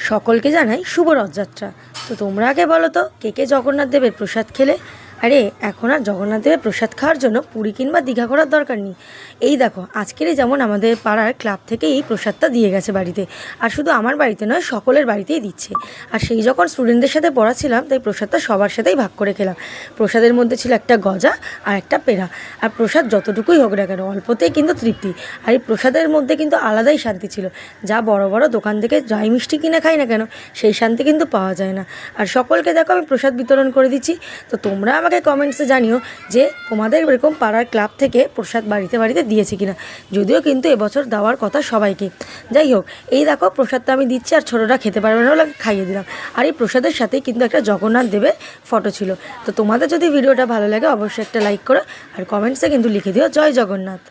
সকলকে জানাই শুভ রথযাত্রা। তো তোমরা আগে বলো তো, কে কে জগন্নাথ দেবের প্রসাদ খেলে? আরে এখন আর জগন্নাথ দেবের প্রসাদ খাওয়ার জন্য পুরী কিংবা দীঘা করার দরকার নেই। এই দেখো, আজকেরই যেমন আমাদের পাড়ার ক্লাব থেকে এই প্রসাদটা দিয়ে গেছে বাড়িতে। আর শুধু আমার বাড়িতে নয়, সকলের বাড়িতেই দিচ্ছে। আর সেই যখন স্টুডেন্টদের সাথে পড়াছিলাম, তাই প্রসাদটা সবার সাথেই ভাগ করে খেলাম। প্রসাদের মধ্যে ছিল একটা গজা আর একটা পেড়া। আর প্রসাদ যতটুকুই হোক না কেন, অল্পতেই কিন্তু তৃপ্তি। আর এই প্রসাদের মধ্যে কিন্তু আলাদাই শান্তি ছিল। যা বড় বড় দোকান থেকে যাই মিষ্টি কিনে খাই না কেন, সেই শান্তি কিন্তু পাওয়া যায় না। আর সকলকে দেখো, আমি প্রসাদ বিতরণ করে দিচ্ছি। তো তোমরা আমাকে কমেন্টসে জানিও যে তোমাদের এরকম পাড়ার ক্লাব থেকে প্রসাদ বাড়িতে বাড়িতে দিয়েছে কিনা। যদিও কিন্তু এবছর দেওয়ার কথা সবাইকে। যাই হোক, এই দেখো প্রসাদটা আমি দিচ্ছি, আর ছোটোরা খেতে পারবে না বলে খাইয়ে দিলাম। আর এই প্রসাদের সাথে কিন্তু একটা জগন্নাথ দেবের ফটো ছিল। তো তোমাদের যদি ভিডিওটা ভালো লাগে, অবশ্যই একটা লাইক করো, আর কমেন্টসে কিন্তু লিখে দিও জয় জগন্নাথ।